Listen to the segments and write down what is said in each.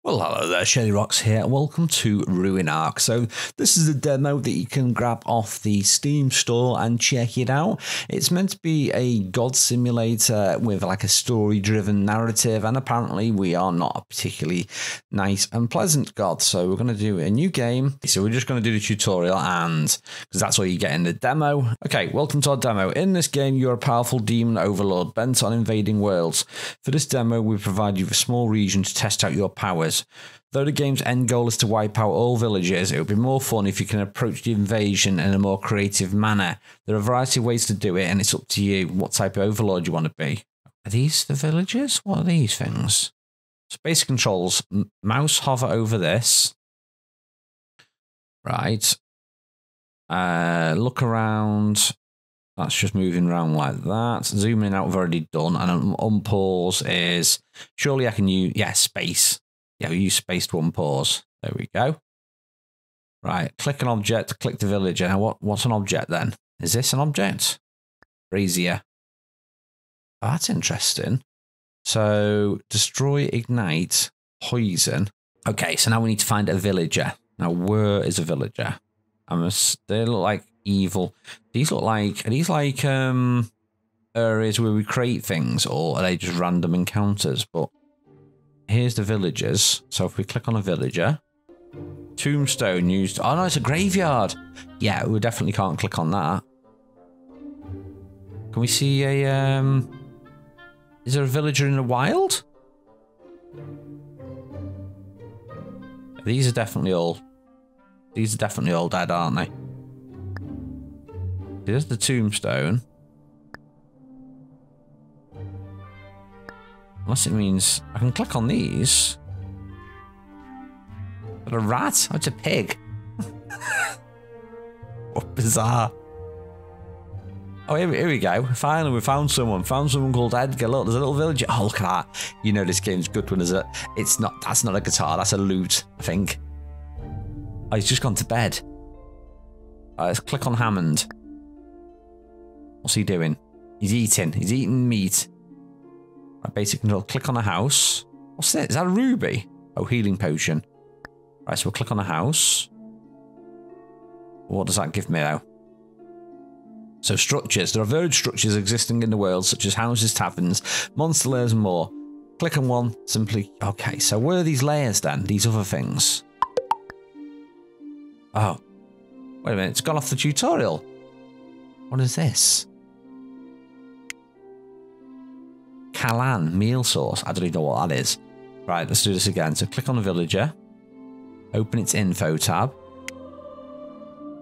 Well, hello there, shirlierox here. Welcome to Ruinarch. So this is a demo that you can grab off the Steam store and check it out. It's meant to be a god simulator with like a story-driven narrative, and apparently we are not a particularly nice and pleasant god. So we're going to do a new game. So we're just going to do the tutorial, and because that's all you get in the demo. Okay, welcome to our demo. In this game, you're a powerful demon overlord bent on invading worlds. For this demo, we provide you with a small region to test out your powers. Though the game's end goal is to wipe out all villages, it would be more fun if you can approach the invasion in a more creative manner. There are a variety of ways to do it, and it's up to you what type of overlord you want to be. Are these the villages? What are these things? So basic controls, mouse hover over this. Right. Look around. That's just moving around like that. Zooming out, I've already done. And unpause is, surely I can use, yeah, space. Yeah, we use space to unpause. There we go. Right, click an object, click the villager. Now, what's an object then? Is this an object? Brazier. Oh, that's interesting. So, destroy, ignite, poison. Okay, so now we need to find a villager. Now, where is a villager? They look like evil. These look like, are these like areas where we create things, or are they just random encounters? But here's the villagers. So if we click on a villager, tombstone used. Oh no, it's a graveyard. Yeah, we definitely can't click on that. Can we see a is there a villager in the wild? These are definitely all dead, aren't they? There's the tombstone. Unless it means I can click on these. Is that a rat? Oh, it's a pig. What bizarre. Oh, here we go. Finally, we found someone. Found someone called Edgar. Look, there's a little village. Oh, look at that. You know this game's good one, is it? It's not. That's not a guitar. That's a lute, I think. Oh, he's just gone to bed. Let's click on Hammond. What's he doing? He's eating. He's eating meat. Right, basic control. Click on a house. What's this? Is that a ruby? Oh, healing potion. Right, so we'll click on a house. What does that give me now? So structures. There are varied structures existing in the world, such as houses, taverns, monster lairs, and more. Click on one. Simply. Okay, so where are these layers then? These other things. Oh. Wait a minute. It's gone off the tutorial. What is this? Kalan meal source. I don't even know what that is. Right, let's do this again. So click on the villager. Open its info tab.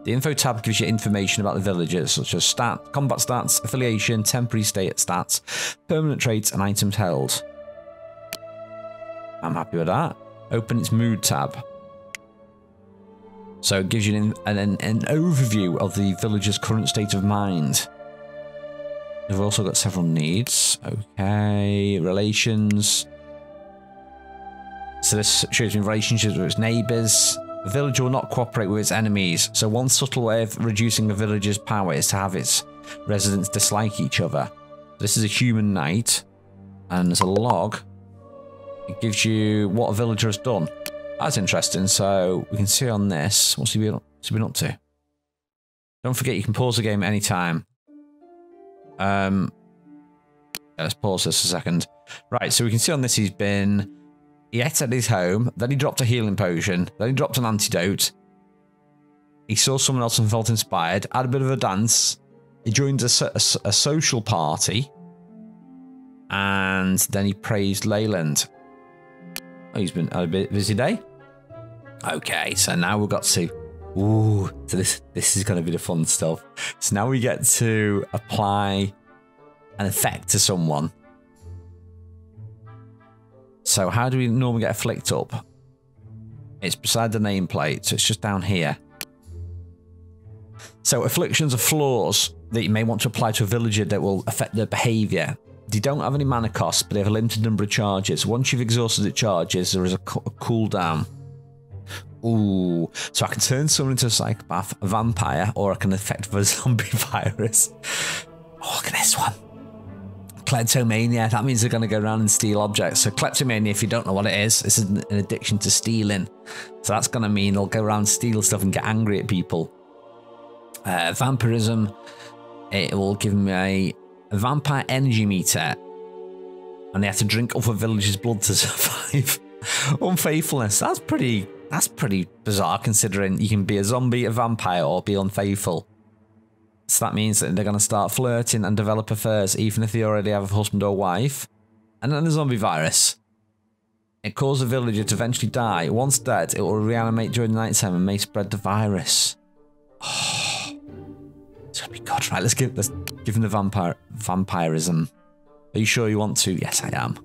The info tab gives you information about the villagers, such as combat stats, affiliation, temporary state stats, permanent traits, and items held. I'm happy with that. Open its mood tab. So it gives you an overview of the villager's current state of mind. We've also got several needs. Okay, relations. So this shows me relationships with its neighbours. The villager will not cooperate with its enemies. So one subtle way of reducing a villager's power is to have its residents dislike each other. This is a human knight, and there's a log. It gives you what a villager has done. That's interesting. So we can see on this. What's he been up to? Don't forget you can pause the game at any time. Yeah, let's pause this a second. Right, so we can see on this he ate at his home, then he dropped a healing potion, then he dropped an antidote. He saw someone else and felt inspired, had a bit of a dance, he joined a social party, and then he praised Leyland. Oh, he's had a bit busy day. Okay, so now we've got to... Ooh, so this is going to be the fun stuff. So now we get to apply an effect to someone. So how do we normally get a flicked up? It's beside the nameplate, so it's just down here. So afflictions are flaws that you may want to apply to a villager that will affect their behaviour. They don't have any mana costs, but they have a limited number of charges. Once you've exhausted the charges, there is a cooldown. Ooh, so I can turn someone into a psychopath, a vampire, or I can affect a zombie virus. Oh, look at this one. Kleptomania. That means they're going to go around and steal objects. So kleptomania, if you don't know what it is an addiction to stealing. So that's going to mean they'll go around, steal stuff and get angry at people. Vampirism, it will give them a vampire energy meter. And they have to drink other villagers' blood to survive. Unfaithfulness, that's pretty bizarre considering you can be a zombie, a vampire, or be unfaithful. So that means that they're going to start flirting and develop affairs even if they already have a husband or wife. And then the zombie virus. It causes a villager to eventually die. Once dead, it will reanimate during the nighttime and may spread the virus. Oh, it's going to be good. Right, let's give him the vampirism. Are you sure you want to? Yes, I am.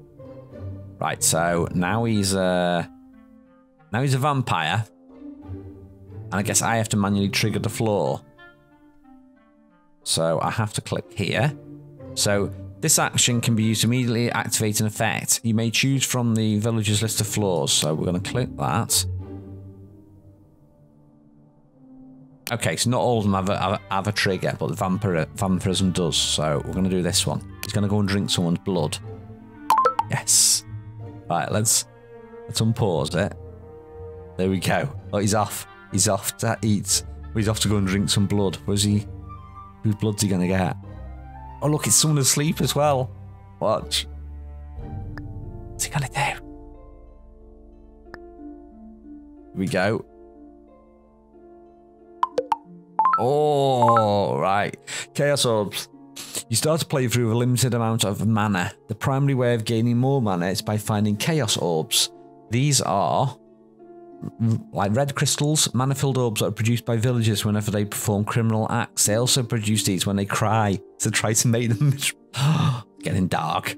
Right, so now he's a vampire. And I guess I have to manually trigger the floor. So I have to click here. So this action can be used to immediately activate an effect. You may choose from the villager's list of floors. So we're going to click that. Okay, so not all of them have a trigger, but the vampirism does. So we're going to do this one. He's going to go and drink someone's blood. Yes. Right, let's unpause it. There we go. Oh, he's off. He's off to eat. He's off to go and drink some blood. Where's he? Whose blood's he going to get? Oh, look, it's someone asleep as well. Watch. What's he going to do? Here we go. Oh, right. Chaos Orbs. You start to play through with a limited amount of mana. The primary way of gaining more mana is by finding Chaos Orbs. These are like red crystals, mana-filled orbs that are produced by villagers whenever they perform criminal acts. They also produce these when they cry to try to make them getting dark.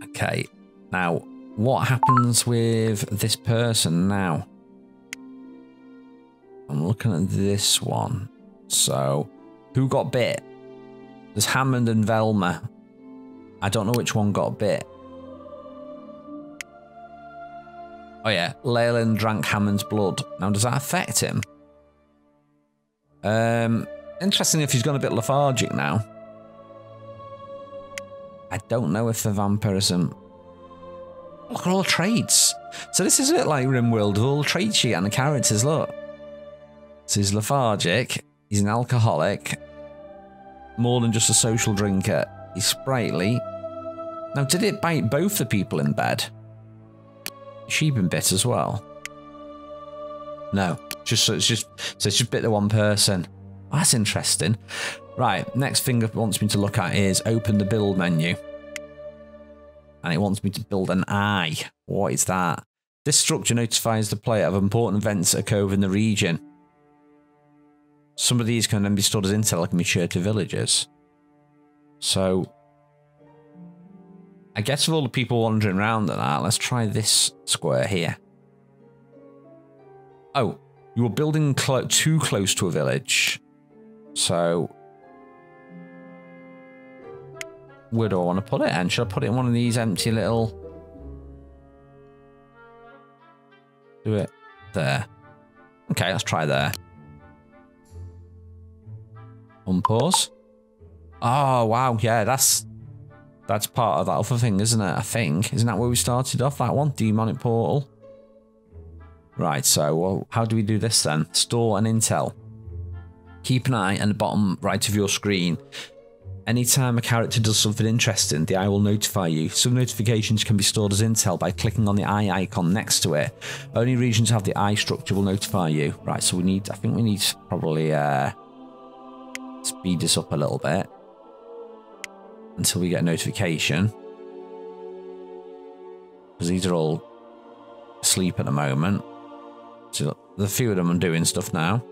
Okay, now what happens with this person now? I'm looking at this one. So, who got bit? There's Hammond and Velma. I don't know which one got bit. Oh yeah, Leyland drank Hammond's blood. Now, does that affect him? Interesting if he's gone a bit lethargic now. I don't know if the vampirism... Look at all the traits. So this is a bit like Rimworld with all the traits you get and the characters, look. So he's lethargic, he's an alcoholic, more than just a social drinker. He's sprightly. Now, did it bite both the people in bed? She been bit as well? No, it's just bit the one person. Oh, that's interesting. Right, next thing it wants me to look at is open the build menu. And it wants me to build an eye. What is that? This structure notifies the player of important events that occur within the region. Some of these can then be stored as intel and can be shared to villagers. So, I guess with all the people wandering around and that, let's try this square here. Oh, you were building too close to a village. So, where do I want to put it? And should I put it in one of these empty little... Do it there. Okay, let's try there. Unpause. Oh, wow, yeah, that's part of that other thing, isn't it? I think. Isn't that where we started off, that one? Demonic Portal. Right, so well, how do we do this then? Store an intel. Keep an eye on the bottom right of your screen. Anytime a character does something interesting, the eye will notify you. Some notifications can be stored as intel by clicking on the eye icon next to it. Only regions have the eye structure will notify you. Right, so I think we need to probably speed this up a little bit until we get a notification. Because these are all asleep at the moment. So the few of them are doing stuff now.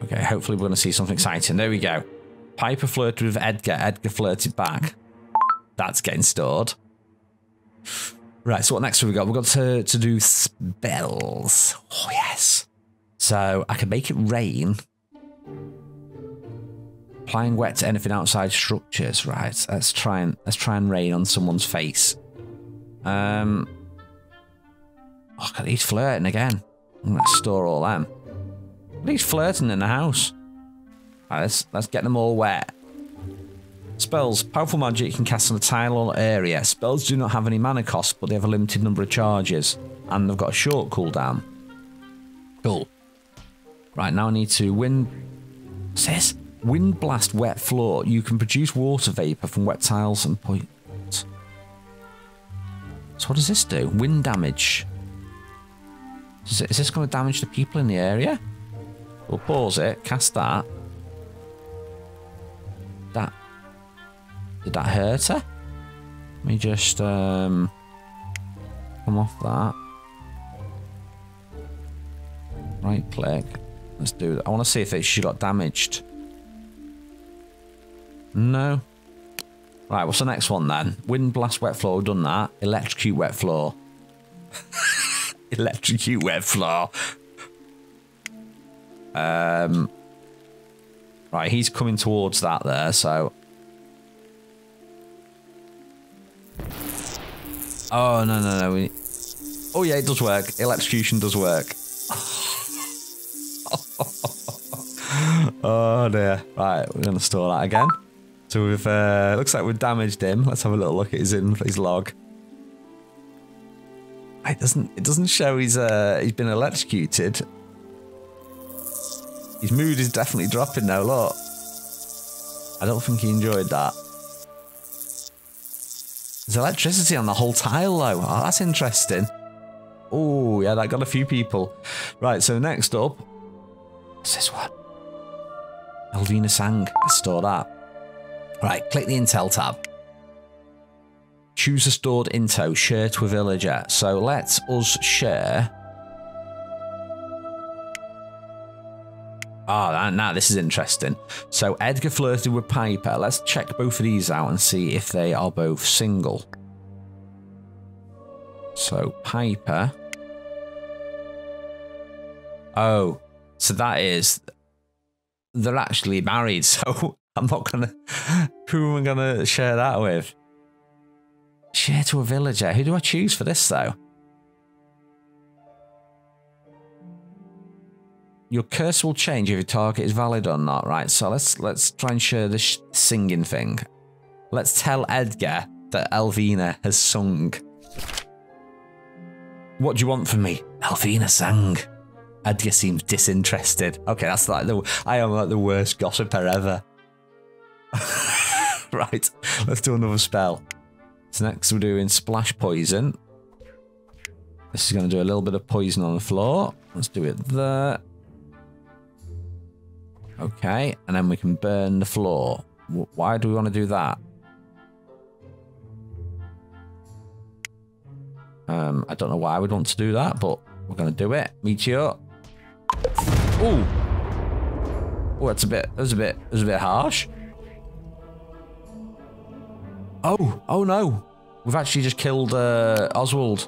Okay, hopefully we're going to see something exciting. There we go. Piper flirted with Edgar. Edgar flirted back. That's getting stored. Right, so what next have we got? We've got to do spells. Oh, yes. So I can make it rain. Applying wet to anything outside structures. Right, let's try and rain on someone's face. Oh, he's flirting again. I'm going to store all them. He's flirting in the house. Right, let's get them all wet. Spells. Powerful magic you can cast on a tile or area. Spells do not have any mana cost, but they have a limited number of charges. And they've got a short cooldown. Cool. Right, now I need to wind... What's this? Wind blast wet floor. You can produce water vapour from wet tiles and points. So what does this do? Wind damage. Is this going to damage the people in the area? We'll pause it. Cast that. Did that hurt her? Let me just come off that. Right click. Let's do that. I want to see if she got damaged. No. Right, what's the next one then? Wind blast wet floor, we've done that. Electrocute wet floor. Electrocute wet floor. Right, he's coming towards that there, so... Oh, no. Oh, yeah, it does work. Electrocution does work. Oh, dear. Right, we're going to store that again. So we've, looks like we've damaged him. Let's have a little look at his log. It doesn't show he's been electrocuted. His mood is definitely dropping now, look. I don't think he enjoyed that. There's electricity on the whole tile, though. Oh, that's interesting. Oh, yeah, that got a few people. Right, so next up... What's this one? Elvina Sang. Let's store that. Right, click the Intel tab. Choose a stored info. Share to a villager. So let us share... Oh, now this is interesting. So Edgar flirted with Piper. Let's check both of these out and see if they are both single. So Piper. Oh, so that is... They're actually married, so I'm not going to... Who am I going to share that with? Share to a villager. Who do I choose for this, though? Your curse will change if your target is valid or not, right? So let's try and share this singing thing. Let's tell Edgar that Elvina has sung. What do you want from me? Elvina sang. Edgar seems disinterested. Okay, that's like I am like the worst gossiper ever. Right, let's do another spell. So next we're doing splash poison. This is going to do a little bit of poison on the floor. Let's do it there. Okay, and then we can burn the floor. Why do we want to do that? I don't know why we'd want to do that, but we're going to do it. Meteor. Ooh. Oh, that's that was a bit harsh. Oh no. We've actually just killed Oswald.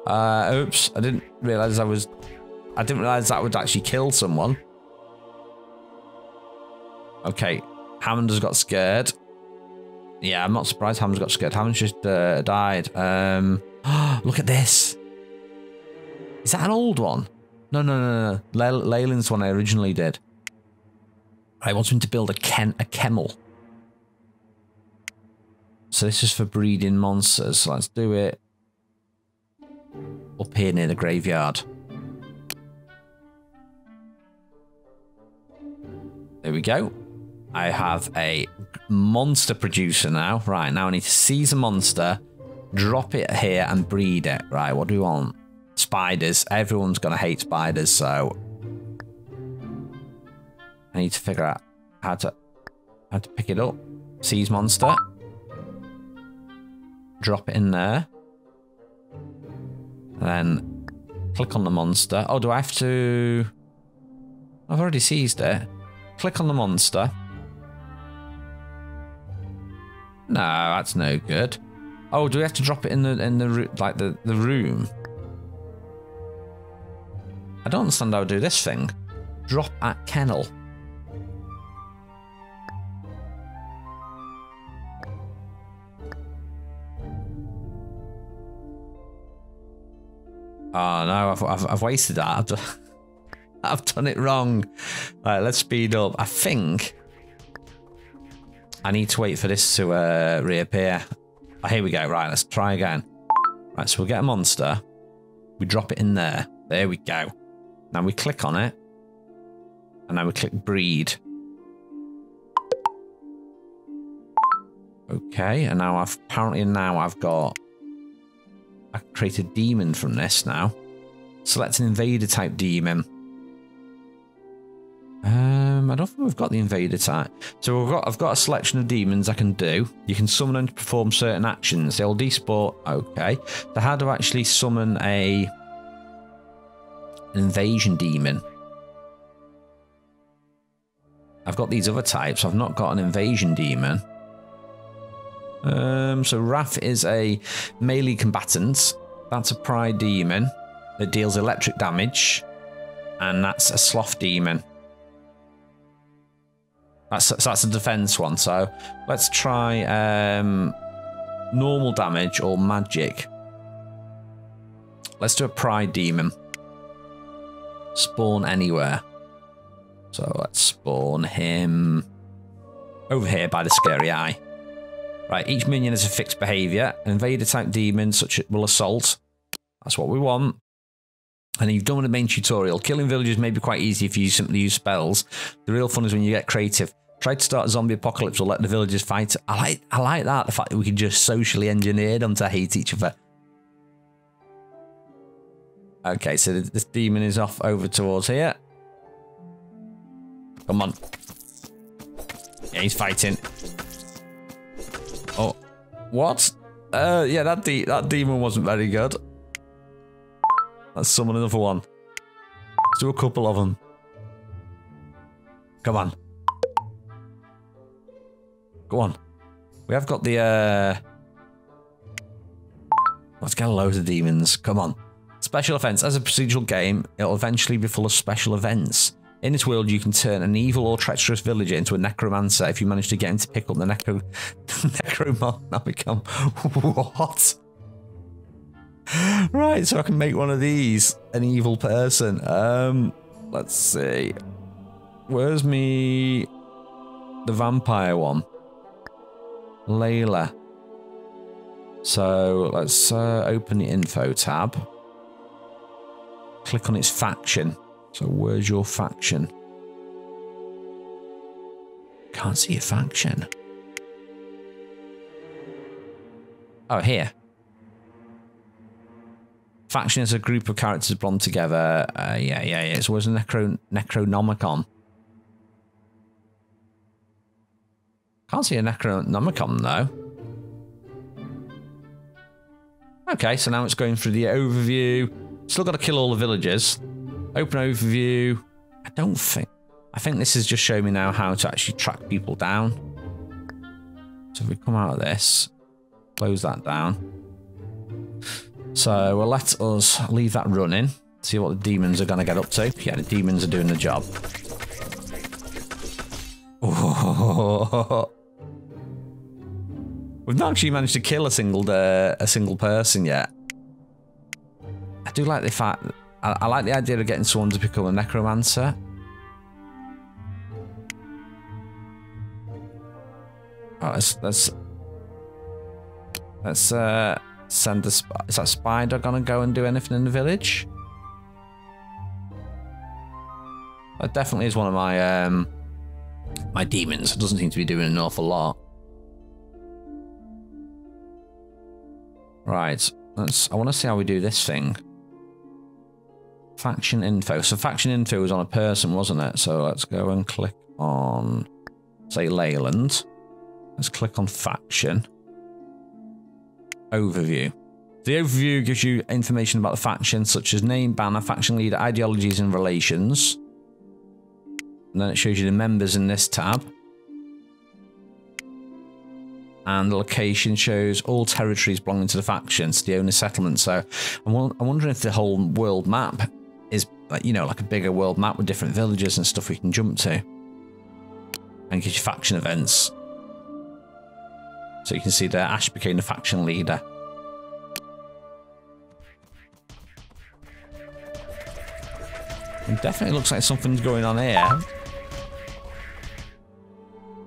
Oops, I didn't realise that would actually kill someone. Okay, Hammond has got scared. Yeah, I'm not surprised Hammond's got scared. Hammond's just died. Look at this. Is that an old one? No. Leyland's one I originally did. I want him to build a kennel. So this is for breeding monsters. So let's do it up here near the graveyard. There we go. I have a monster producer now. Right, now I need to seize a monster, drop it here and breed it. Right, what do we want? Spiders. Everyone's going to hate spiders, so... I need to figure out how to pick it up. Seize monster. Drop it in there. And then click on the monster. Oh, do I have to... I've already seized it. Click on the monster. No, that's no good. Oh, do we have to drop it in the room? I don't understand how to do this thing. Drop at kennel. Oh no, I've wasted that. I've done it wrong. All right, let's speed up. I think I need to wait for this to reappear. Oh, here we go. Right, let's try again. Right, so we'll get a monster. We drop it in there. There we go. Now we click on it. And now we click breed. Okay, and now I've created a demon from this now. Select an invader type demon. I don't think we've got the invader type. So I've got a selection of demons I can do. You can summon them to perform certain actions. They'll despawn. Okay. So how do I actually summon an invasion demon? I've got these other types. I've not got an invasion demon. So Wrath is a melee combatant. That's a pride demon that deals electric damage. And that's a sloth demon. That's a defense one. So let's try normal damage or magic. Let's do a pride demon. Spawn anywhere. So let's spawn him over here by the scary eye. Right, each minion has a fixed behaviour. An invader type demon such as will assault. That's what we want. And you've done the main tutorial. Killing villagers may be quite easy if you simply use spells. The real fun is when you get creative. Try to start a zombie apocalypse or let the villagers fight. I like that. The fact that we can just socially engineer them to hate each other. Okay, so this demon is off over towards here. Come on. Yeah, he's fighting. Oh, what? Yeah, that demon wasn't very good. Let's summon another one. Let's do a couple of them. Come on. Go on. We have got the, let's get loads of demons. Come on. Special events. As a procedural game, it'll eventually be full of special events. In this world, you can turn an evil or treacherous villager into a necromancer if you manage to get him to pick up the necronomicon. What? Right, so I can make one of these an evil person. Let's see. Where's the vampire one? Layla. So let's open the info tab. Click on its faction. So where's your faction? Can't see a faction. Oh, here. Faction is a group of characters blend together. Yeah. So where's the necronomicon? Can't see a necronomicon though. Okay, so now it's going through the overview. Still got to kill all the villagers. Open overview. I think this is just showing me now how to actually track people down. So if we come out of this, close that down. So we'll let us leave that running. See what the demons are going to get up to. Yeah, the demons are doing the job. Oh. We've not actually managed to kill a single person yet. I do like the fact that I like the idea of getting someone to become a necromancer. Oh, let's send is that spider gonna go and do anything in the village? That definitely is one of my my demons. It doesn't seem to be doing an awful lot. Right, I want to see how we do this thing. Faction info. So faction info was on a person, wasn't it? So let's go and click on, say, Leyland. Let's click on faction. Overview. The overview gives you information about the faction, such as name, banner, faction leader, ideologies, and relations. And then it shows you the members in this tab. And the location shows all territories belonging to the factions, the owner settlement. So I'm wondering if the whole world map is, you know, like a bigger world map with different villages and stuff we can jump to. And gives you faction events. So you can see there Ash became the faction leader. It definitely looks like something's going on here.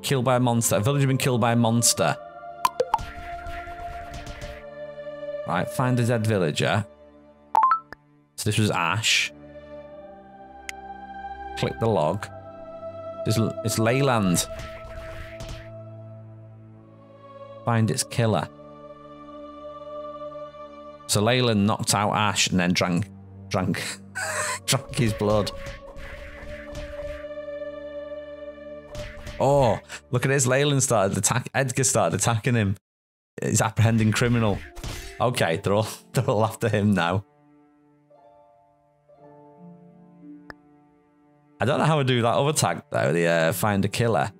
Killed by a monster. A villager been killed by a monster. Right, find a dead villager. So this was Ash. Click the log. It's Leyland. Find its killer. So Leyland knocked out Ash and then drank his blood. Oh, look at this. Leyland started Edgar started attacking him. He's apprehending criminal. Okay, they're all after him now. I don't know how to do that other tag though. The find a killer.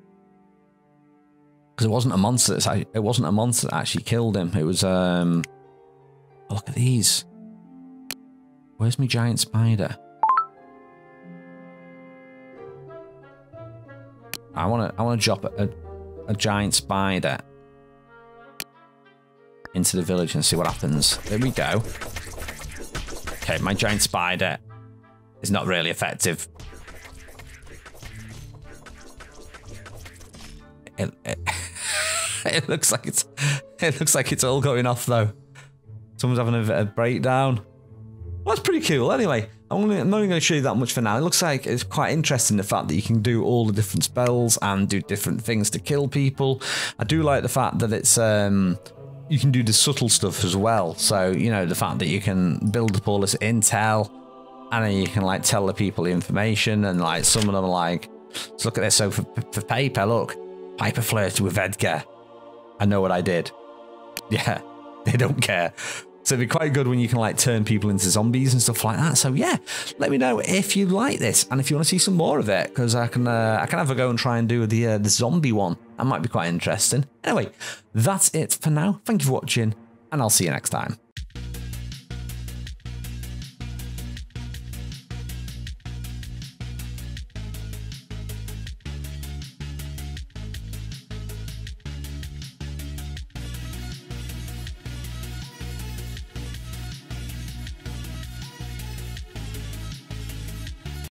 Because it wasn't a monster. It wasn't a monster that actually killed him. It was oh, look at these. Where's my giant spider? I want to drop a giant spider into the village and see what happens. There we go. Okay, my giant spider is not really effective. It looks like it's all going off though. Someone's having a breakdown. Well, that's pretty cool. Anyway, I'm not even going to show you that much for now. It looks like it's quite interesting, the fact that you can do all the different spells and do different things to kill people. I do like the fact that it's you can do the subtle stuff as well. So, you know, the fact that you can build up all this intel and then you can like tell the people the information, and like some of them are like, let's look at this. So for Paper, look, Piper flirted with Edgar. I know what I did. Yeah, they don't care. So it'd be quite good when you can like turn people into zombies and stuff like that. So yeah, let me know if you like this and if you want to see some more of it, because I can have a go and try and do the zombie one. That might be quite interesting. Anyway, that's it for now. Thank you for watching, and I'll see you next time.